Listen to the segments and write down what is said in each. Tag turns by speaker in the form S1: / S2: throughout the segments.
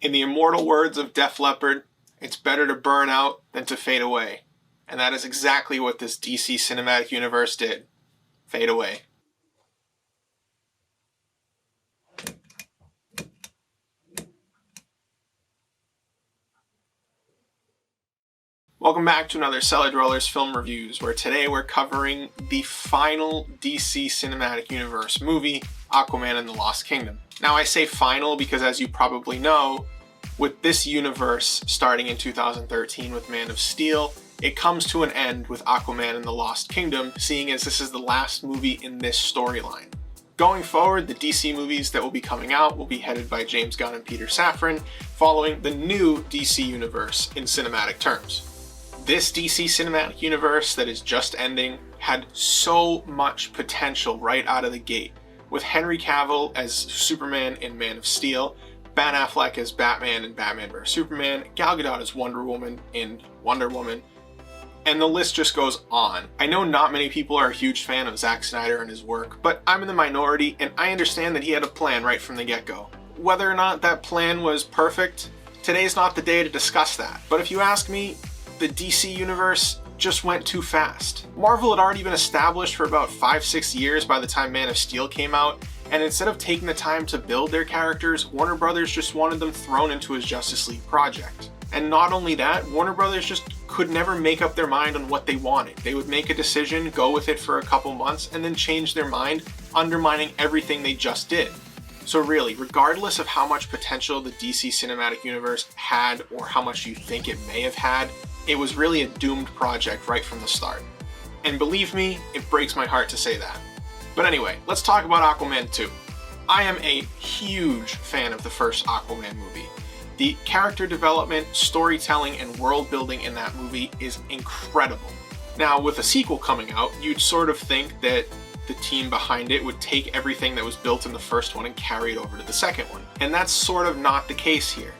S1: In the immortal words of Def Leppard, it's better to burn out than to fade away. And that is exactly what this DC Cinematic Universe did. Fade away. Welcome back to another Cellar Dwellers Film Reviews, where today we're covering the final DC Cinematic Universe movie, Aquaman and the Lost Kingdom. Now I say final because, as you probably know, with this universe starting in 2013 with Man of Steel, it comes to an end with Aquaman and the Lost Kingdom, seeing as this is the last movie in this storyline. Going forward, the DC movies that will be coming out will be headed by James Gunn and Peter Safran, following the new DC universe in cinematic terms. This DC Cinematic Universe that is just ending had so much potential right out of the gate, with Henry Cavill as Superman in Man of Steel, Ben Affleck as Batman in Batman vs Superman, Gal Gadot as Wonder Woman in Wonder Woman, and the list just goes on. I know not many people are a huge fan of Zack Snyder and his work, but I'm in the minority and I understand that he had a plan right from the get-go. Whether or not that plan was perfect, today's not the day to discuss that. But if you ask me, the DC universe just went too fast. Marvel had already been established for about 5-6 years by the time Man of Steel came out, and instead of taking the time to build their characters, Warner Brothers just wanted them thrown into his Justice League project. And not only that, Warner Brothers just could never make up their mind on what they wanted. They would make a decision, go with it for a couple months, and then change their mind, undermining everything they just did. So really, regardless of how much potential the DC Cinematic Universe had or how much you think it may have had, it was really a doomed project right from the start. And believe me, it breaks my heart to say that. But anyway, let's talk about Aquaman 2. I am a huge fan of the first Aquaman movie. The character development, storytelling, and world building in that movie is incredible. Now, with a sequel coming out, you'd sort of think that the team behind it would take everything that was built in the first one and carry it over to the second one. And that's sort of not the case here.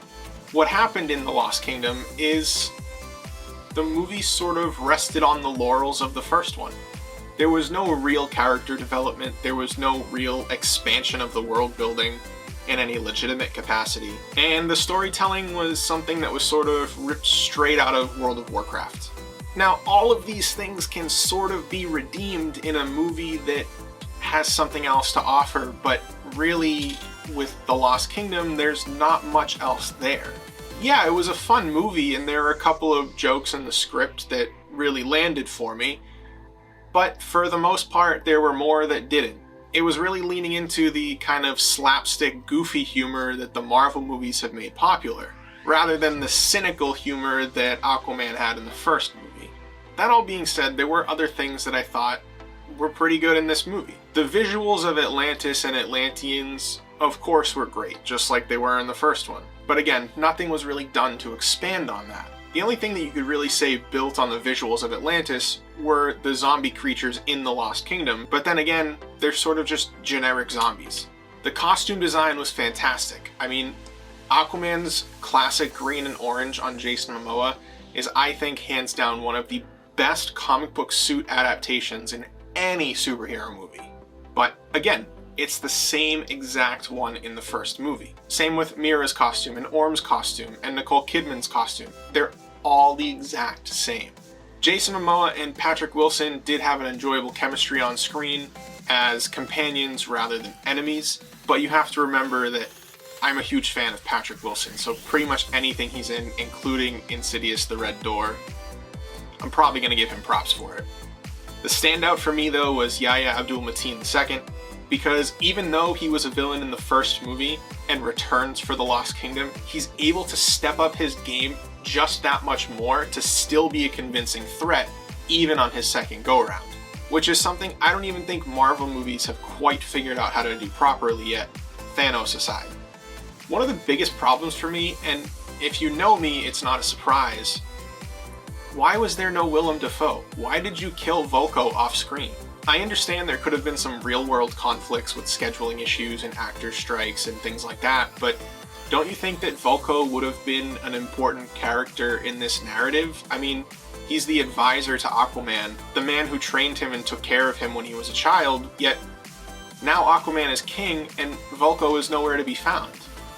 S1: What happened in The Lost Kingdom is the movie sort of rested on the laurels of the first one. There was no real character development, there was no real expansion of the world building in any legitimate capacity, and the storytelling was something that was sort of ripped straight out of World of Warcraft. Now, all of these things can sort of be redeemed in a movie that has something else to offer, but really, with The Lost Kingdom, there's not much else there. Yeah, it was a fun movie, and there are a couple of jokes in the script that really landed for me, but for the most part, there were more that didn't. It was really leaning into the kind of slapstick, goofy humor that the Marvel movies have made popular, rather than the cynical humor that Aquaman had in the first movie. That all being said, there were other things that I thought were pretty good in this movie. The visuals of Atlantis and Atlanteans, of course, were great, just like they were in the first one. But again, nothing was really done to expand on that. The only thing that you could really say built on the visuals of Atlantis were the zombie creatures in the Lost Kingdom, but then again, they're sort of just generic zombies. The costume design was fantastic. I mean, Aquaman's classic green and orange on Jason Momoa is, I think, hands down one of the best comic book suit adaptations in any superhero movie. But again, it's the same exact one in the first movie. Same with Mira's costume and Orm's costume and Nicole Kidman's costume. They're all the exact same. Jason Momoa and Patrick Wilson did have an enjoyable chemistry on screen as companions rather than enemies, but you have to remember that I'm a huge fan of Patrick Wilson, so pretty much anything he's in, including Insidious: The Red Door, I'm probably going to give him props for it. The standout for me, though, was Yahya Abdul-Mateen II, because even though he was a villain in the first movie and returns for The Lost Kingdom, he's able to step up his game just that much more to still be a convincing threat, even on his second go-around. Which is something I don't even think Marvel movies have quite figured out how to do properly yet, Thanos aside. One of the biggest problems for me, and if you know me, it's not a surprise, why was there no Willem Dafoe? Why did you kill Volko off screen? I understand there could have been some real-world conflicts with scheduling issues and actor strikes and things like that, but don't you think that Volko would have been an important character in this narrative? I mean, he's the advisor to Aquaman, the man who trained him and took care of him when he was a child, yet now Aquaman is king and Volko is nowhere to be found.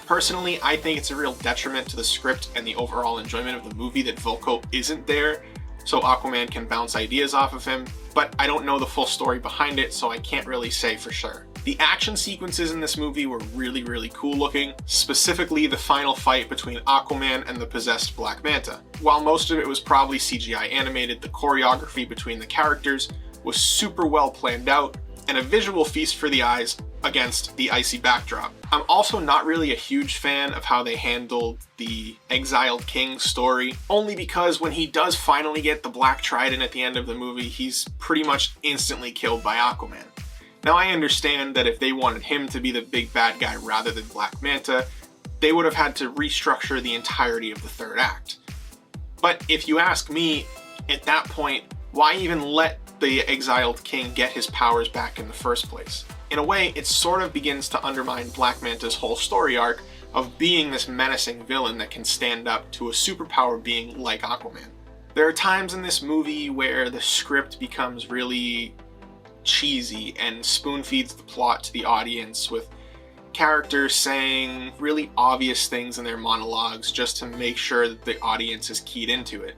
S1: Personally, I think it's a real detriment to the script and the overall enjoyment of the movie that Vulko isn't there, so Aquaman can bounce ideas off of him, but I don't know the full story behind it, so I can't really say for sure. The action sequences in this movie were really cool looking, specifically the final fight between Aquaman and the possessed Black Manta. While most of it was probably CGI animated, the choreography between the characters was super well planned out, and a visual feast for the eyes against the icy backdrop. I'm also not really a huge fan of how they handled the exiled king story, only because when he does finally get the Black Trident at the end of the movie, he's pretty much instantly killed by Aquaman. Now I understand that if they wanted him to be the big bad guy rather than Black Manta, they would have had to restructure the entirety of the third act. But if you ask me, at that point, why even let the exiled king get his powers back in the first place? In a way, it sort of begins to undermine Black Manta's whole story arc of being this menacing villain that can stand up to a superpower being like Aquaman. There are times in this movie where the script becomes really cheesy and spoon feeds the plot to the audience with characters saying really obvious things in their monologues just to make sure that the audience is keyed into it.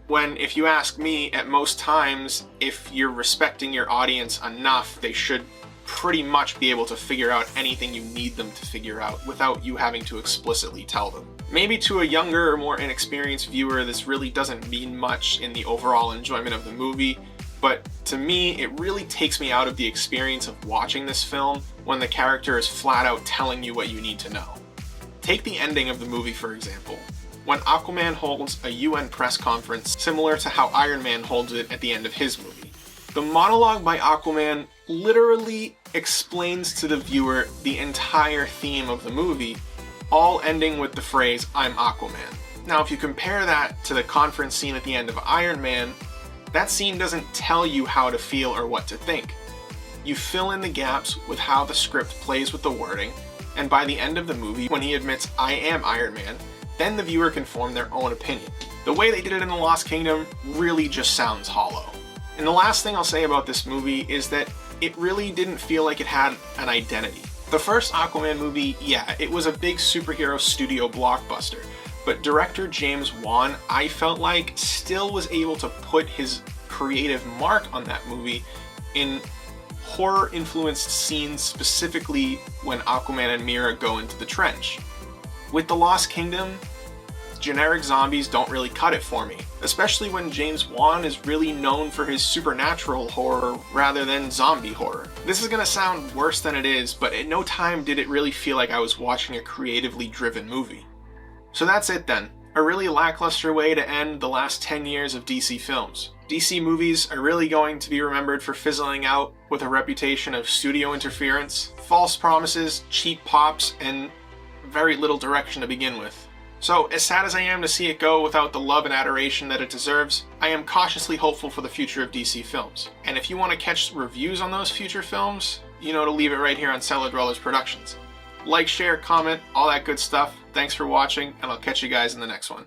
S1: When, if you ask me, at most times, if you're respecting your audience enough, they should pretty much be able to figure out anything you need them to figure out without you having to explicitly tell them. Maybe to a younger or more inexperienced viewer, this really doesn't mean much in the overall enjoyment of the movie, but to me, it really takes me out of the experience of watching this film when the character is flat out telling you what you need to know. Take the ending of the movie, for example. When Aquaman holds a UN press conference similar to how Iron Man holds it at the end of his movie. The monologue by Aquaman literally explains to the viewer the entire theme of the movie, all ending with the phrase, "I'm Aquaman." Now, if you compare that to the conference scene at the end of Iron Man, that scene doesn't tell you how to feel or what to think. You fill in the gaps with how the script plays with the wording, and by the end of the movie, when he admits, "I am Iron Man," then the viewer can form their own opinion. The way they did it in The Lost Kingdom really just sounds hollow. And the last thing I'll say about this movie is that it really didn't feel like it had an identity. The first Aquaman movie, yeah, it was a big superhero studio blockbuster, but director James Wan, I felt like, still was able to put his creative mark on that movie in horror-influenced scenes, specifically when Aquaman and Mera go into the trench. With The Lost Kingdom, generic zombies don't really cut it for me, especially when James Wan is really known for his supernatural horror rather than zombie horror. This is gonna sound worse than it is, but at no time did it really feel like I was watching a creatively driven movie. So that's it then. A really lackluster way to end the last 10 years of DC films. DC movies are really going to be remembered for fizzling out with a reputation of studio interference, false promises, cheap pops, and very little direction to begin with. So, as sad as I am to see it go without the love and adoration that it deserves, I am cautiously hopeful for the future of DC films. And if you want to catch reviews on those future films, you know to leave it right here on Cellar Productions. Like, share, comment, all that good stuff. Thanks for watching, and I'll catch you guys in the next one.